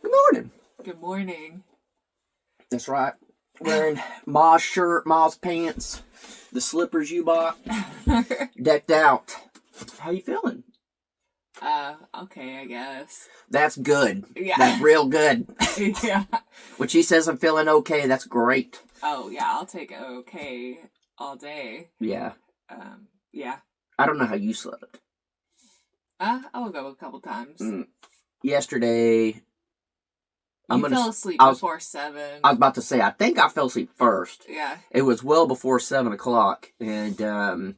Good morning. Good morning. That's right. Wearing Ma's shirt, Ma's pants, the slippers you bought, decked out. How you feeling? Okay, I guess. That's good. Yeah. That's real good. Yeah. When she says I'm feeling okay, that's great. Oh, yeah, I'll take okay all day. Yeah. Yeah. I don't know how you slept. I'll go a couple times. Yesterday... You fell asleep before 7. I was about to say, I think I fell asleep first. Yeah. It was well before 7 o'clock, and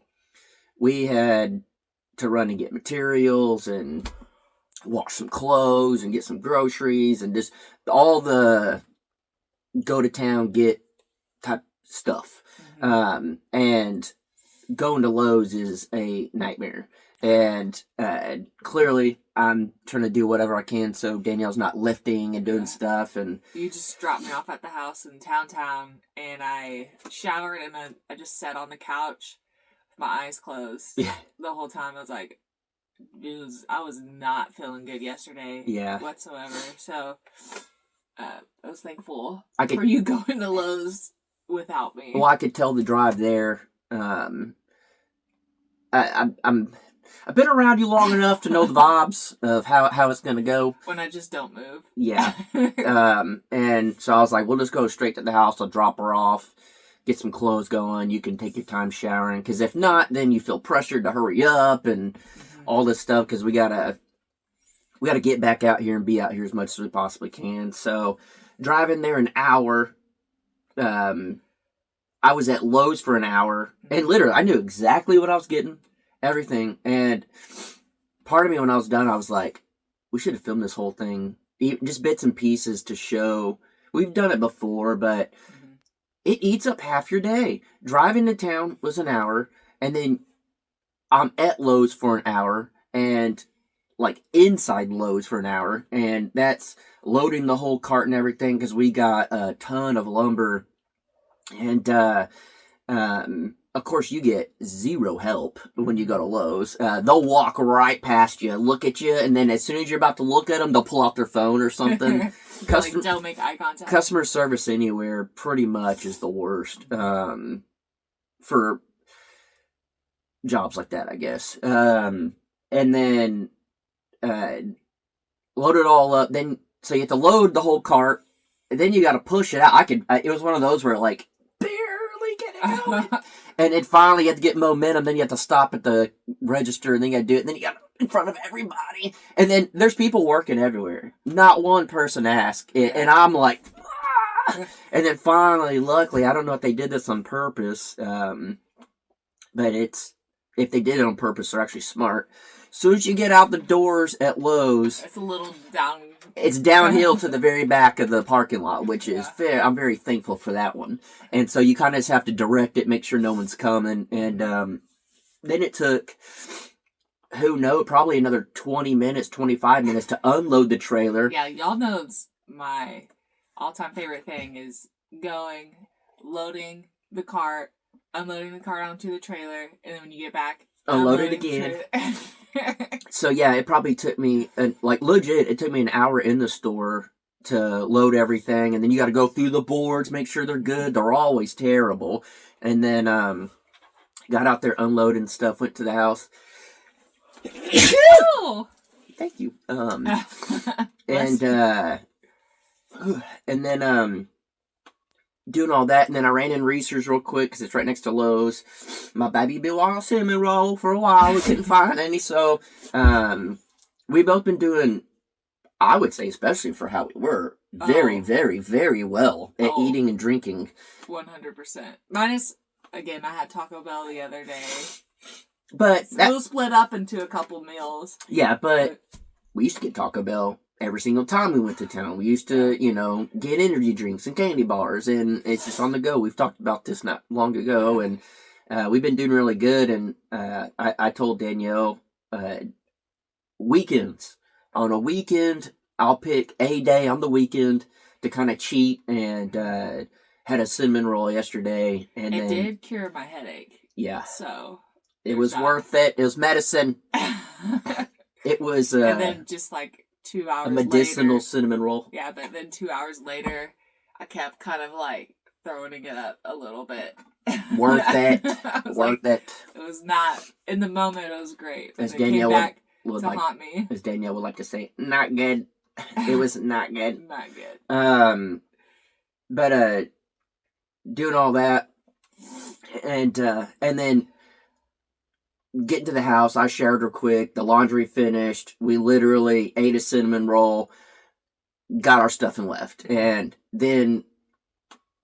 we had to run and get materials and wash some clothes and get some groceries and just all the go to town get type stuff. Mm-hmm. And going to Lowe's is a nightmare. And clearly, I'm trying to do whatever I can so Danielle's not lifting and doing stuff. And you just dropped me off at the house in town, and I showered, and then I just sat on the couch with my eyes closed. Yeah. The whole time. I was like, I was not feeling good yesterday. Yeah. Whatsoever. So, I was thankful for you going to Lowe's without me. Well, I could tell the drive there. I've been around you long enough to know the vibes of how it's going to go. When I just don't move. Yeah. And so I was like, we'll just go straight to the house. I'll drop her off, get some clothes going. You can take your time showering. Because if not, then you feel pressured to hurry up and all this stuff. Because we gotta get back out here and be out here as much as we possibly can. So driving there an hour, I was at Lowe's for an hour. And literally, I knew exactly what I was getting. Everything. And part of me, when I was done, I was like, we should have filmed this whole thing. Just bits and pieces to show. We've done it before, but it eats up half your day. Driving to town was an hour, and then I'm at Lowe's for an hour, and like inside Lowe's for an hour, and that's loading the whole cart and everything, because we got a ton of lumber. And, of course, you get zero help when you go to Lowe's. They'll walk right past you, look at you, and then as soon as you're about to look at them, they'll pull out their phone or something. Don't make eye contact. Customer service anywhere pretty much is the worst for jobs like that, I guess. And then load it all up. Then so you have to load the whole cart, and then you got to push it out. It was one of those where like barely get it going. And then finally, you have to get momentum. Then you have to stop at the register, and then you got to do it. And then you got in front of everybody. And then there's people working everywhere. Not one person asked. And I'm like, ah! And then finally, luckily, I don't know if they did this on purpose. But if they did it on purpose, they're actually smart. As soon as you get out the doors at Lowe's, it's a little down. It's downhill to the very back of the parking lot, which is fair. I'm very thankful for that one. And so you kind of just have to direct it, make sure no one's coming. And then it took, probably another 20 minutes, 25 minutes to unload the trailer. Yeah, y'all know my all-time favorite thing is going, loading the cart, unloading the cart onto the trailer, and then when you get back, unload it again. So yeah, it probably took me, legit, it took me an hour in the store to load everything, and then you got to go through the boards, make sure they're good. They're always terrible. And then got out there, unloading stuff, went to the house. Thank you. And then doing all that, and then I ran in Reese's real quick because it's right next to Lowe's. My baby been wanting cinnamon roll for a while. We couldn't find any, so we've both been doing, I would say, especially for how we were, very, very, very well at eating and drinking. 100%. Minus, again, I had Taco Bell the other day. But we'll split up into a couple meals. Yeah, but we used to get Taco Bell every single time we went to town. We used to, get energy drinks and candy bars, and it's just on the go. We've talked about this not long ago, and we've been doing really good. And I told Danielle, weekends. On a weekend, I'll pick a day on the weekend to kind of cheat, and had a cinnamon roll yesterday. And it did cure my headache. Yeah. So it was worth it. It was medicine. It was... and then just like 2 hours A medicinal later, cinnamon roll. yeah, but then 2 hours later, I kept kind of like throwing it up a little bit. Worth it. Worth it. It was not, in the moment, it was great. But As it Danielle came back would to like, haunt me. as Danielle would like to say, not good. It was not good. Not good. But doing all that, and then getting to the house, I showered her quick. The laundry finished. We literally ate a cinnamon roll, got our stuff and left, and then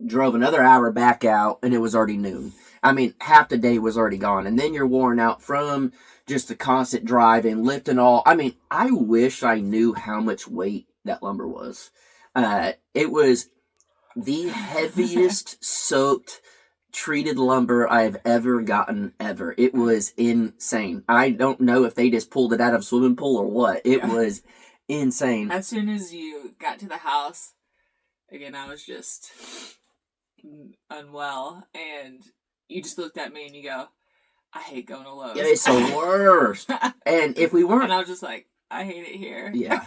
drove another hour back out, and it was already noon. I mean, half the day was already gone, and then you're worn out from just the constant driving, lifting all. I mean, I wish I knew how much weight that lumber was. It was the heaviest soaked treated lumber I've ever gotten ever. It was insane. I don't know if they just pulled it out of a swimming pool or what. It was insane. As soon as you got to the house, again, I was just unwell, and you just looked at me and you go, I hate going to Lowe's. Yeah, it's the worst. And if we weren't... And I was just like, I hate it here. Yeah.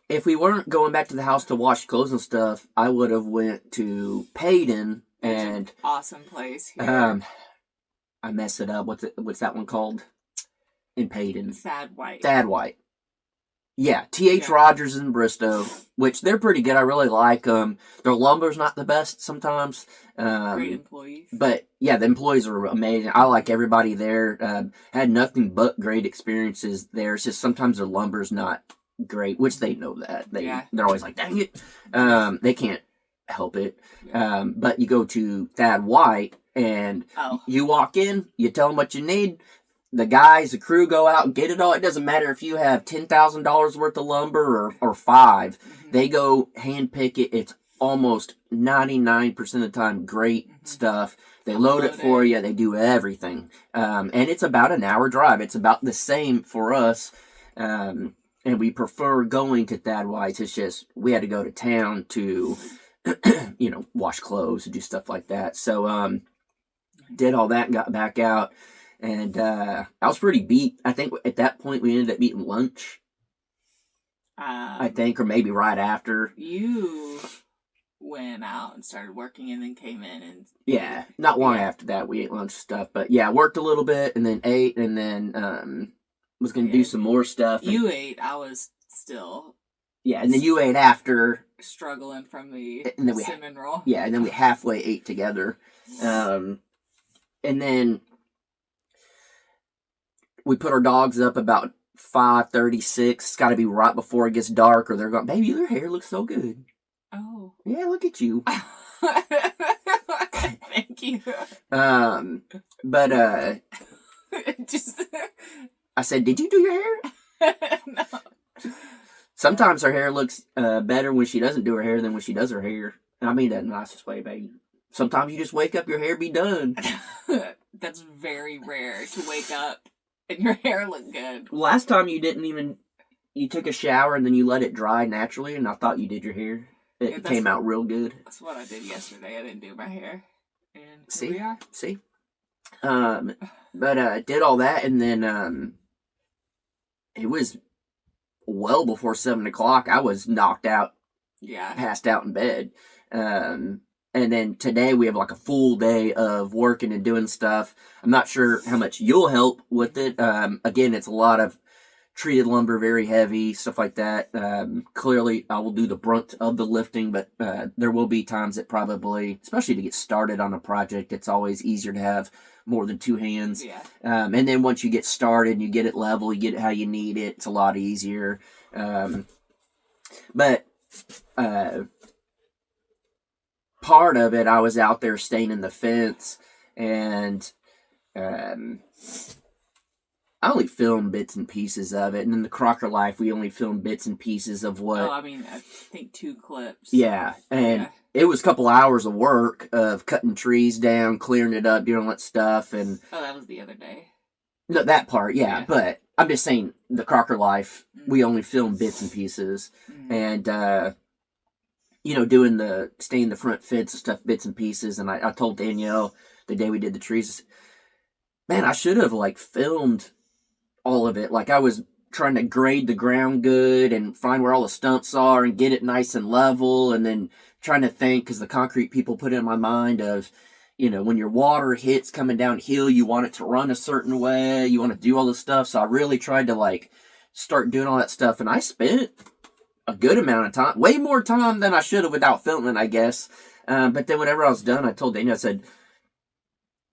If we weren't going back to the house to wash clothes and stuff, I would have went to Payton and... awesome place here. I messed it up. What's that one called? In Payton. Thad White. Thad White. Yeah, T.H. Rogers in Bristow, which they're pretty good. I really like them. Their lumber's not the best sometimes. Great employees. But, yeah, the employees are amazing. I like everybody there. Had nothing but great experiences there. It's just sometimes their lumber's not great, which they know that. They're always like, dang it. They can't help it. Yeah. But you go to Thad White, and you walk in, you tell them what you need. The guys, the crew go out and get it all. It doesn't matter if you have $10,000 worth of lumber or five. Mm-hmm. They go hand pick it. It's almost 99% of the time great stuff. They load it for you. They do everything. And it's about an hour drive. It's about the same for us. And we prefer going to Thad White's. It's just we had to go to town to, wash clothes and do stuff like that. So did all that and got back out. And I was pretty beat. I think at that point we ended up eating lunch. I think, or maybe right after. You went out and started working and then came in and... Yeah, not long after that we ate lunch stuff. But yeah, worked a little bit and then ate and then was going to do some more stuff. You ate. I was still... Yeah, and then you ate after. Struggling from the cinnamon roll. Yeah, and then we halfway ate together. And then... we put our dogs up about 5:36. It's got to be right before it gets dark, or they're going, baby, your hair looks so good. Oh. Yeah, look at you. Thank you. But just... I said, did you do your hair? No. Sometimes her hair looks better when she doesn't do her hair than when she does her hair. And I mean that in the nicest way, baby. Sometimes you just wake up, your hair be done. That's very rare to wake up and your hair look good. Last time you took a shower and then you let it dry naturally, and I thought you did your hair. It came out real good. That's what I did yesterday. I didn't do my hair. And see, here we are. See? But did all that, and then it was well before 7 o'clock. I was knocked out. Yeah. Passed out in bed. And then today we have like a full day of working and doing stuff. I'm not sure how much you'll help with it. Again, it's a lot of treated lumber, very heavy, stuff like that. Clearly, I will do the brunt of the lifting, but there will be times that probably, especially to get started on a project, it's always easier to have more than two hands. Yeah. And then once you get started and you get it level, you get it how you need it, it's a lot easier. But part of it, I was out there staining the fence, and I only filmed bits and pieces of it. And in the Crocker Life, we only filmed bits and pieces of what... Oh, I mean, I think 2 clips. Yeah, and it was a couple hours of work of cutting trees down, clearing it up, doing all that stuff, and... Oh, that was the other day. No, that part, yeah. But I'm just saying, the Crocker Life, we only filmed bits and pieces. And, doing staying the front fence and stuff, bits and pieces. And I told Danielle the day we did the trees, man, I should have, filmed all of it. I was trying to grade the ground good and find where all the stumps are and get it nice and level, and then trying to think, because the concrete people put in my mind of, when your water hits coming downhill, you want it to run a certain way, you want to do all this stuff. So I really tried to start doing all that stuff, and I spent a good amount of time, way more time than I should have without filming, I guess. But then whenever I was done, I told Daniel, I said,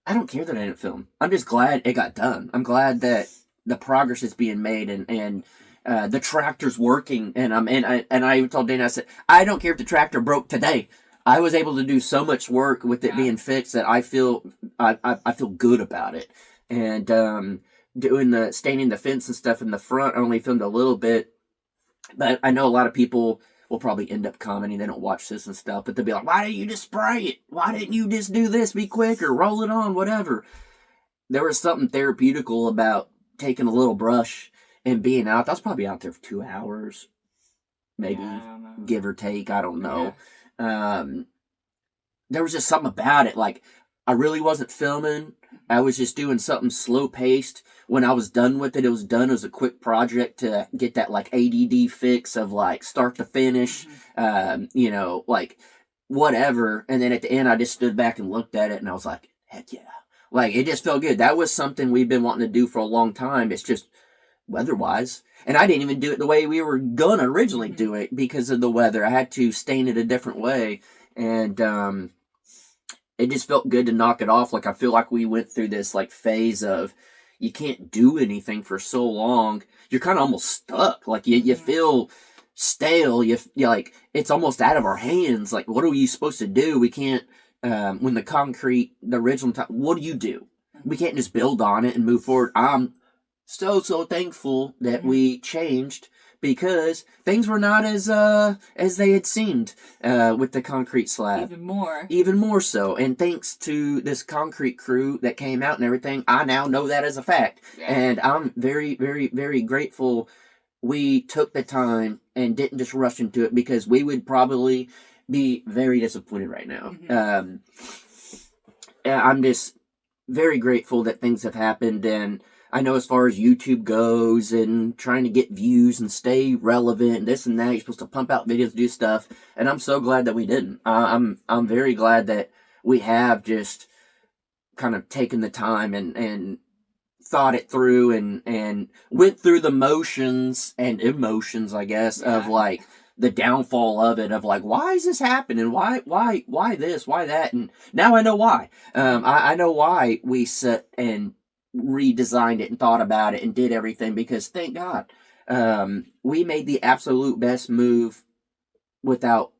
I don't care that I didn't film. I'm just glad it got done. I'm glad that the progress is being made, and the tractor's working. And I even told Dana, I said, I don't care if the tractor broke today. I was able to do so much work with it being fixed that I feel good about it. And doing staining the fence and stuff in the front, I only filmed a little bit, but I know a lot of people will probably end up commenting. They don't watch this and stuff, but they'll be like, why didn't you just spray it? Why didn't you just do this? Be quicker, roll it on, whatever. There was something therapeutical about taking a little brush and being out. I was probably out there for 2 hours, maybe, give or take. I don't know. There was just something about it. I really wasn't filming. I was just doing something slow paced. When I was done with it, it was done. It was a quick project to get that ADD fix of start to finish, whatever. And then at the end, I just stood back and looked at it, and I was like, heck yeah. It just felt good. That was something we've been wanting to do for a long time. It's just weather-wise. And I didn't even do it the way we were going to originally do it because of the weather. I had to stain it a different way. And it just felt good to knock it off. I feel like we went through this phase of you can't do anything for so long. You're kind of almost stuck. You feel stale. You it's almost out of our hands. What are you supposed to do? We can't. When the original time, what do you do? We can't just build on it and move forward. I'm so thankful that we changed, because things were not as they had seemed with the concrete slab. Even more so. And thanks to this concrete crew that came out and everything, I now know that as a fact. Yeah. And I'm very, very, very grateful we took the time and didn't just rush into it, because we would probably be very disappointed right now. I'm just very grateful that things have happened, and I know as far as YouTube goes and trying to get views and stay relevant and this and that, you're supposed to pump out videos, do stuff, and I'm so glad that we didn't. I'm very glad that we have just kind of taken the time and thought it through and went through the motions and emotions, I guess, of the downfall of it, of why is this happening? Why this? Why that? And now I know why. I know why we sat and redesigned it and thought about it and did everything, because thank God, we made the absolute best move without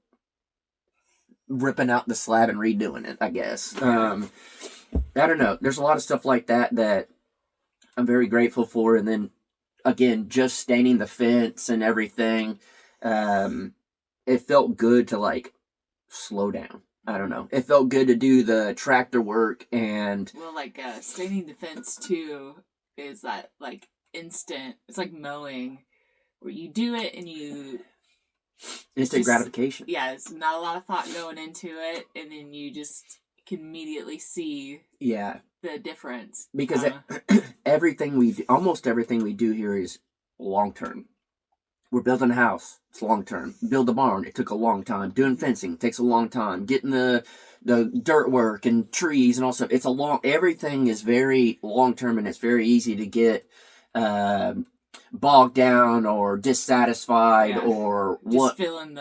ripping out the slab and redoing it, I guess. I don't know. There's a lot of stuff like that I'm very grateful for. And then again, just staining the fence and everything, it felt good to slow down. I don't know. It felt good to do the tractor work and... Well, staining the fence too is that instant. It's like mowing, where you do it and you... Instant gratification. Yeah, it's not a lot of thought going into it, and then you just can immediately see the difference. Because almost everything we do here is long term. We're building a house. It's long term. Build a barn. It took a long time. Doing fencing takes a long time. Getting the dirt work and trees and all stuff. Everything is very long term, and it's very easy to get bogged down or dissatisfied or just feeling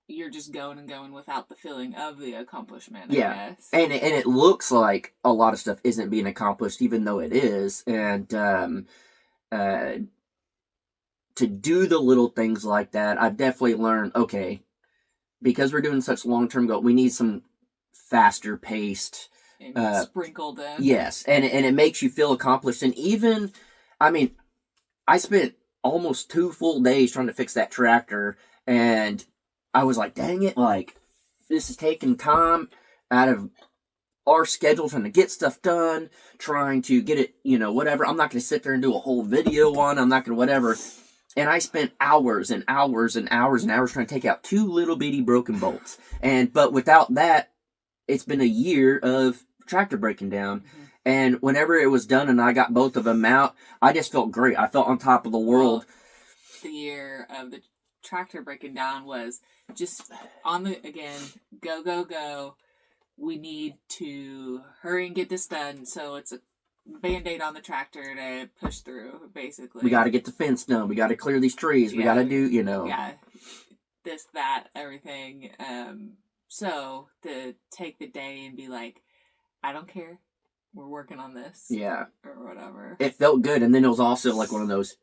you're just going and going without the feeling of the accomplishment. I guess. And it looks like a lot of stuff isn't being accomplished, even though it is. And to do the little things like that, I've definitely learned, okay, because we're doing such long-term goal, we need some faster paced, sprinkled in. Yes, and it makes you feel accomplished. And even, I spent almost 2 full days trying to fix that tractor, and I was like, dang it, this is taking time out of our schedule, trying to get stuff done, trying to get it, whatever. I'm not going to sit there and do a whole video on, I'm not going to whatever. And I spent hours and hours and hours and hours trying to take out 2 little bitty broken bolts. But without that, it's been a year of tractor breaking down. And whenever it was done and I got both of them out, I just felt great. I felt on top of the world. Well, the year of the tractor breaking down was just on the, again, go, go, go. We need to hurry and get this done. So it's a Band-Aid on the tractor to push through, basically. We got to get the fence done. We got to clear these trees. We got to do, Yeah, this, that, everything. So to take the day and be like, I don't care. We're working on this. Yeah. Or whatever. It felt good. And then it was also like one of those,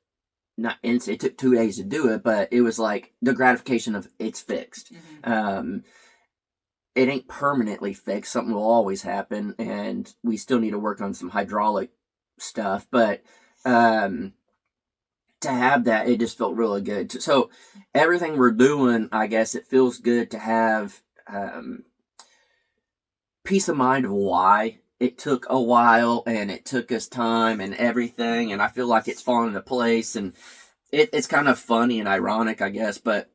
it took 2 days to do it, but it was like the gratification of it's fixed. Mm-hmm. It ain't permanently fixed. Something will always happen, and we still need to work on some hydraulic stuff. But to have that, it just felt really good. So everything we're doing, I guess it feels good to have peace of mind of why it took a while and it took us time and everything. And I feel like it's fallen into place, and it's kind of funny and ironic, I guess, but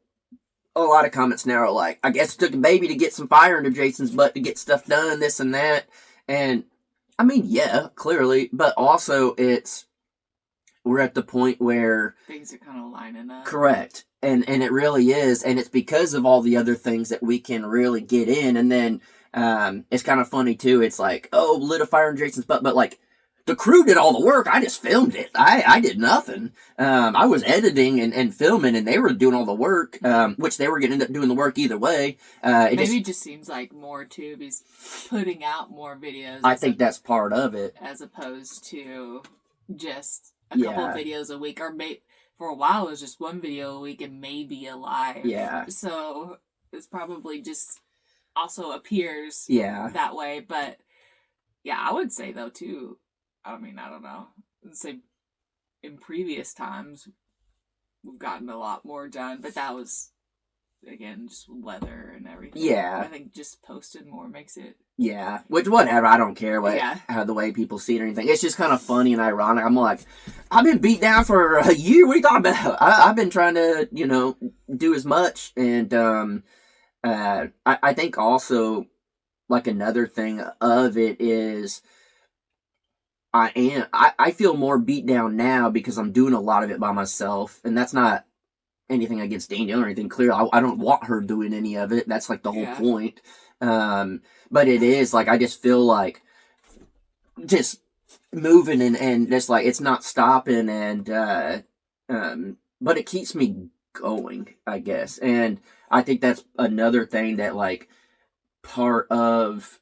a lot of comments now are like, I guess it took a baby to get some fire under Jason's butt to get stuff done, this and that. And I mean, yeah, clearly, but also we're at the point where things are kind of lining up. Correct. And it really is. And it's because of all the other things that we can really get in. And then it's kind of funny too. It's like, oh, lit a fire in Jason's butt, but like, the crew did all the work. I just filmed it. I did nothing. I was editing and filming, and they were doing all the work, which they were going to end up doing the work either way. Maybe it just seems like more, too, because putting out more videos. I think that's part of it. As opposed to just a couple of videos a week. Or for a while, it was just one video a week and maybe a live. Yeah. So it's probably just also appears that way. But, yeah, I would say, though, too, I mean, I don't know. I'd say in previous times, we've gotten a lot more done, but that was, again, just weather and everything. Yeah. I think just posting more makes it. Yeah. Which, whatever, I don't care how the way people see it or anything. It's just kind of funny and ironic. I'm like, I've been beat down for a year. What are you talking about? I've been trying to, do as much. And I think also, like, another thing of it is, I feel more beat down now because I'm doing a lot of it by myself, and that's not anything against Danielle or anything. Clear, I don't want her doing any of it. That's like the whole point. But it is like I just feel like just moving and just like it's not stopping, and but it keeps me going, I guess. And I think that's another thing that like part of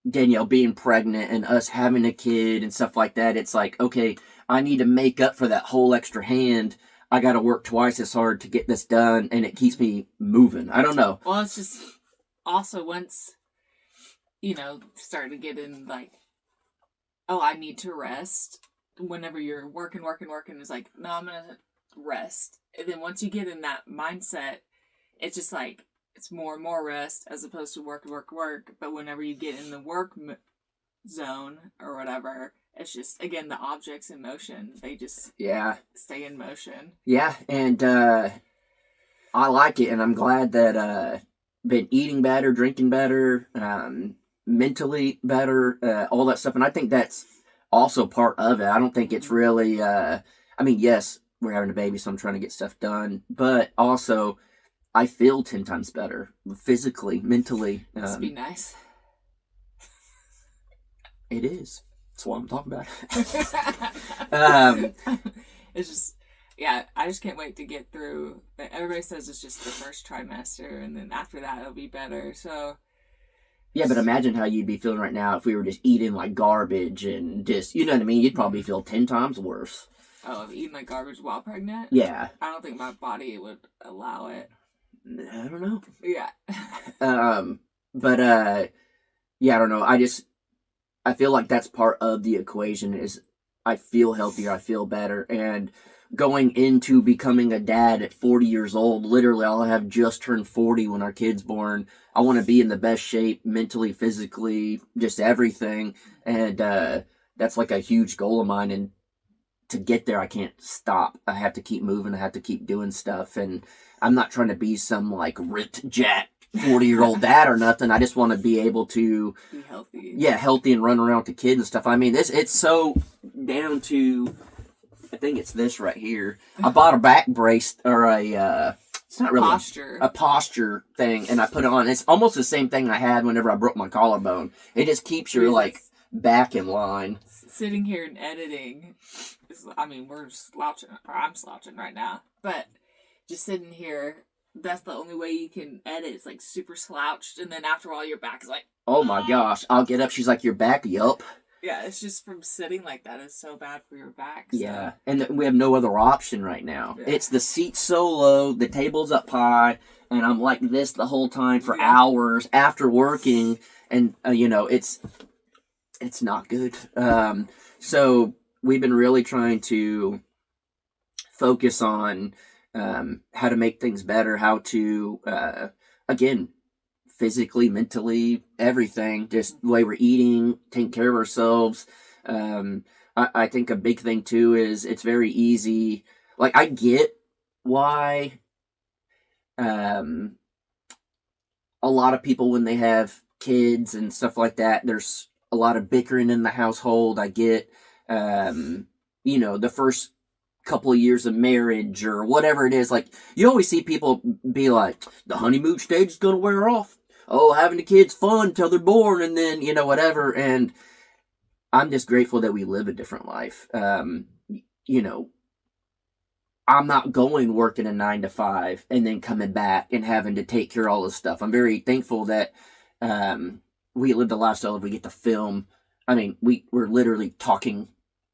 Danielle being pregnant and us having a kid and stuff like that, it's like, okay, I need to make up for that whole extra hand. I got to work twice as hard to get this done, and it keeps me moving. I don't know. Well, it's just also once, start to get in like, oh, I need to rest. Whenever you're working, it's like, no, I'm going to rest. And then once you get in that mindset, it's just like, it's more and more rest as opposed to work. But whenever you get in the work zone or whatever, it's just, again, the objects in motion. They just stay in motion. Yeah, and I like it, and I'm glad that been eating better, drinking better, mentally better, all that stuff. And I think that's also part of it. I don't think it's really, I mean, yes, we're having a baby, so I'm trying to get stuff done. But also, I feel 10 times better, physically, mentally. Must be nice. It is. That's what I'm talking about. It's just, I just can't wait to get through. Everybody says it's just the first trimester, and then after that it'll be better. So. Yeah, but imagine how you'd be feeling right now if we were just eating like garbage and just, you know what I mean? You'd probably feel 10 times worse. Oh, of eating like garbage while pregnant? Yeah. I don't think my body would allow it. I don't know. Yeah. But I don't know. I feel like that's part of the equation is I feel healthier, I feel better, and going into becoming a dad at 40 years old, literally I'll have just turned 40 when our kid's born. I want to be in the best shape, mentally, physically, just everything, and that's like a huge goal of mine, and to get there, I can't stop. I have to keep moving. I have to keep doing stuff. And I'm not trying to be some like ripped jack 40-year-old dad or nothing. I just want to be able to be healthy. Yeah, healthy and run around with the kids and stuff. I mean, it's so down to, I think it's this right here. I bought a back brace or it's not really a posture thing, and I put it on. It's almost the same thing I had whenever I broke my collarbone. It just keeps your like back in line. Sitting here and editing, I mean, we're slouching, or I'm slouching right now, but just sitting here, that's the only way you can edit. It's like super slouched, and then after a while, your back is like, oh my gosh, I'll get up. She's like, your back, yup. Yeah, it's just from sitting like that is so bad for your back. So. Yeah, and we have no other option right now. Yeah. It's the seat's so low, the table's up high, and I'm like this the whole time for hours after working, and it's not good. So we've been really trying to focus on how to make things better, how to again, physically, mentally, everything, just the way we're eating, taking care of ourselves. I think a big thing too is it's very easy. Like, I get why a lot of people, when they have kids and stuff like that, there's a lot of bickering in the household. I get, the first couple of years of marriage or whatever it is. Like, you always see people be like, the honeymoon stage is going to wear off. Oh, having the kids fun till they're born, and then, whatever. And I'm just grateful that we live a different life. I'm not going working a 9 to 5 and then coming back and having to take care of all this stuff. I'm very thankful that we live the lifestyle of we get to film. I mean, we're literally talking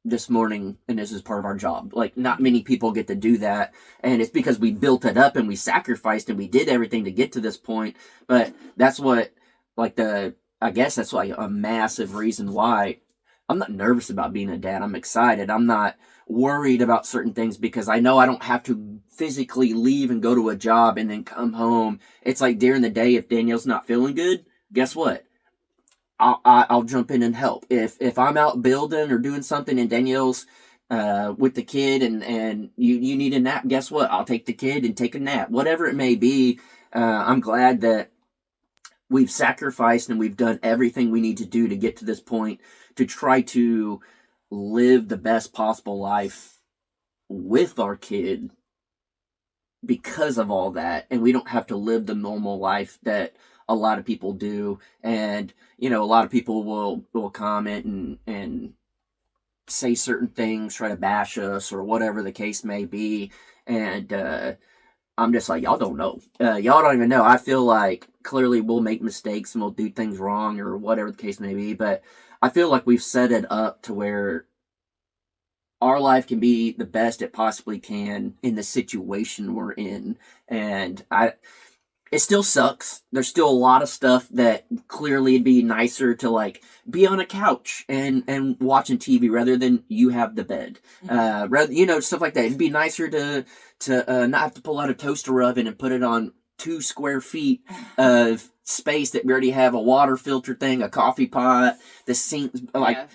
this morning, and this is part of our job. Like, not many people get to do that, and it's because we built it up and we sacrificed and we did everything to get to this point. But that's what, I guess that's like a massive reason why I'm not nervous about being a dad. I'm excited. I'm not worried about certain things because I know I don't have to physically leave and go to a job and then come home. It's like during the day, if Danielle's not feeling good, guess what? I'll jump in and help. If I'm out building or doing something and Danielle's with the kid and you need a nap, guess what? I'll take the kid and take a nap. Whatever it may be, I'm glad that we've sacrificed and we've done everything we need to do to get to this point to try to live the best possible life with our kid because of all that. And we don't have to live the normal life that a lot of people do. And, a lot of people will comment and say certain things, try to bash us or whatever the case may be. And I'm just like, y'all don't know. Y'all don't even know. I feel like clearly we'll make mistakes and we'll do things wrong or whatever the case may be. But I feel like we've set it up to where our life can be the best it possibly can in the situation we're in. And it still sucks. There's still a lot of stuff that clearly it'd be nicer to be on a couch and watching TV rather than you have the bed. Rather, stuff like that. It'd be nicer to not have to pull out a toaster oven and put it on 2 square feet of space that we already have a water filter thing, a coffee pot, the sink.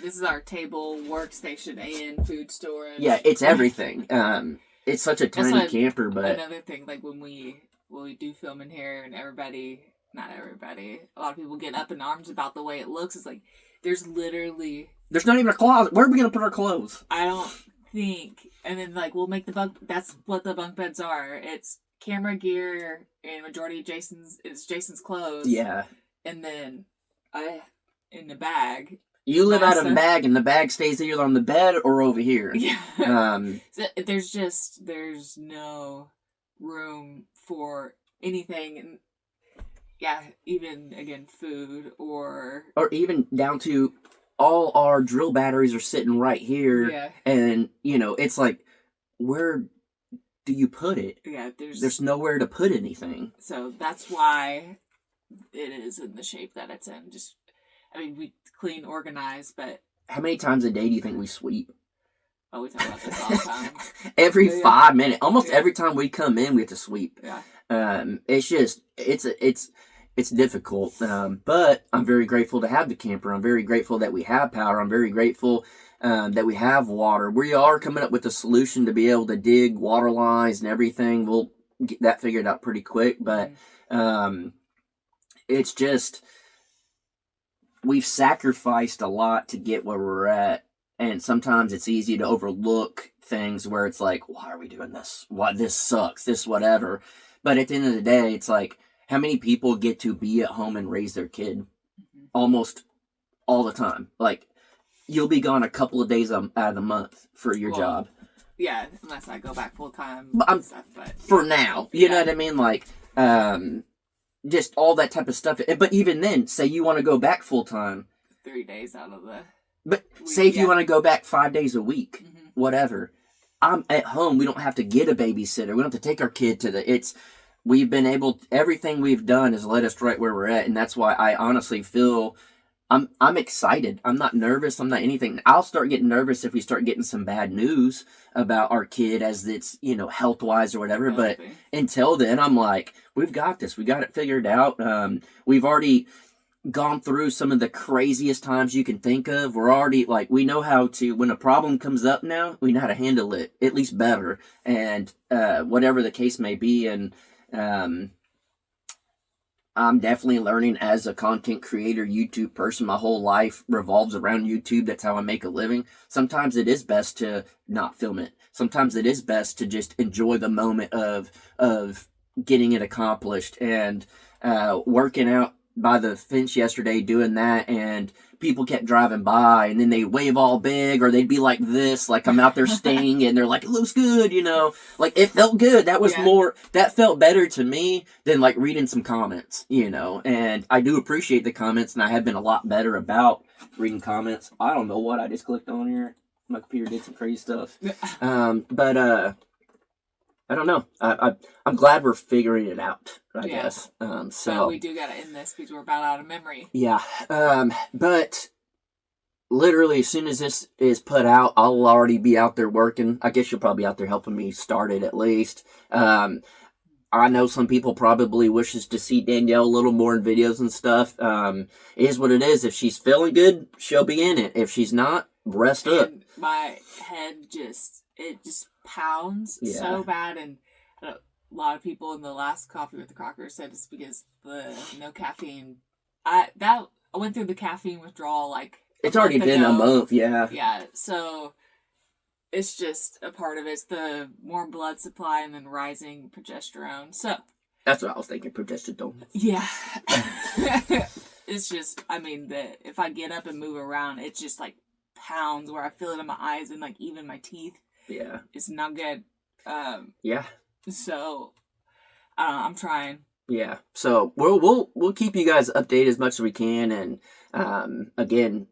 This is our table, workstation, and food storage. Yeah, it's everything. It's such a tiny camper, but another thing, when we do film in here and not everybody, a lot of people get up in arms about the way it looks. It's like, there's not even a closet. Where are we going to put our clothes? I don't think. And then we'll make that's what the bunk beds are. It's camera gear and majority of Jason's clothes. Yeah. And then in the bag. You live out of a bag, and the bag stays either on the bed or over here. Yeah. So there's no room for anything. And even again, food or even down to all our drill batteries are sitting right here. Yeah. And it's like, where do you put it? Yeah, there's nowhere to put anything. So that's why it is in the shape that it's in. We clean, organize, but how many times a day do you think we sweep? Oh, we talk about this all the time. Every 5 minutes, almost every time we come in, we have to sweep. Yeah. It's just it's difficult. But I'm very grateful to have the camper. I'm very grateful that we have power. I'm very grateful that we have water. We are coming up with a solution to be able to dig water lines and everything. We'll get that figured out pretty quick. But it's just, we've sacrificed a lot to get where we're at. And sometimes it's easy to overlook things where it's like, why are we doing this? Why this sucks, this whatever. But at the end of the day, it's like, how many people get to be at home and raise their kid almost all the time? Like, you'll be gone a couple of days out of the month for your job. Yeah, unless I go back full time. But for now, you know what I mean? Like, just all that type of stuff. But even then, say you want to go back full time. 3 days out of the But say if you want to go back 5 days a week, whatever. I'm at home. We don't have to get a babysitter. We don't have to take our kid to we've been able, everything we've done has led us right where we're at. And that's why I honestly feel I'm excited. I'm not nervous. I'm not anything. I'll start getting nervous if we start getting some bad news about our kid as it's, health-wise or whatever. But until then, I'm like, we've got this. We got it figured out. We've already gone through some of the craziest times you can think of. We're already, we know how to, when a problem comes up now, we know how to handle it, at least better. And whatever the case may be. And I'm definitely learning as a content creator, YouTube person. My whole life revolves around YouTube. That's how I make a living. Sometimes it is best to not film it. Sometimes it is best to just enjoy the moment of getting it accomplished. And working out by the fence yesterday, doing that, and people kept driving by, and then they wave all big, or they'd be like this, like I'm out there staying, and they're like, it looks good, like it felt good. That was that felt better to me than like reading some comments, and I do appreciate the comments, and I have been a lot better about reading comments. I don't know what I just clicked on here. My computer did some crazy stuff. But I don't know. I'm glad we're figuring it out, I guess. So we do gotta end this because we're about out of memory. Yeah. But literally as soon as this is put out, I'll already be out there working. I guess you'll probably be out there helping me start it at least. I know some people probably wishes to see Danielle a little more in videos and stuff. It is what it is. If she's feeling good, she'll be in it. If she's not, rest up. My head just pounds so bad, and a lot of people in the last Coffee with the Crocker said it's because the no caffeine. I went through the caffeine withdrawal it's already been a month. Yeah, so it's just a part of it. It's the more blood supply and then rising progesterone. So that's what I was thinking, progesterone. Yeah. It's just, if I get up and move around, it's just pounds where I feel it in my eyes and even my teeth. Yeah. It's not good. Yeah. So, I'm trying. Yeah. So we'll keep you guys updated as much as we can. And again,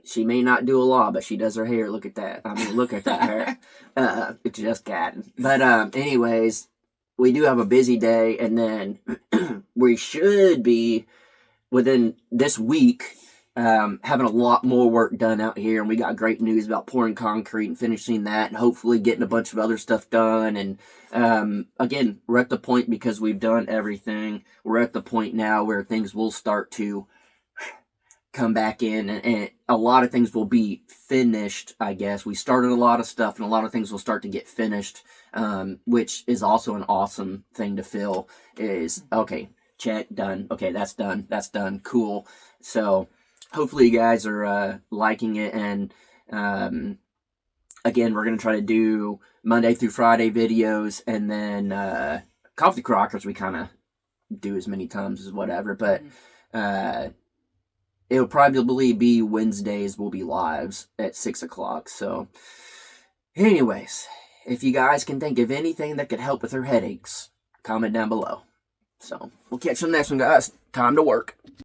she may not do a lot, but she does her hair. Look at that. Look at that hair. It's just cat. But anyways, we do have a busy day, and then we should be within this week. Having a lot more work done out here, and we got great news about pouring concrete and finishing that, and hopefully getting a bunch of other stuff done. And again, we're at the point, because we've done everything, we're at the point now where things will start to come back in, and a lot of things will be finished, I guess. We started a lot of stuff, and a lot of things will start to get finished, which is also an awesome thing to feel is, okay, check, done. Okay, that's done, cool. So hopefully you guys are liking it, and again, we're going to try to do Monday through Friday videos, and then Coffee Crockers we kind of do as many times as whatever, but it'll probably be Wednesdays will be lives at 6 o'clock. So anyways, if you guys can think of anything that could help with her headaches, comment down below. So we'll catch you on the next one, guys. Time to work.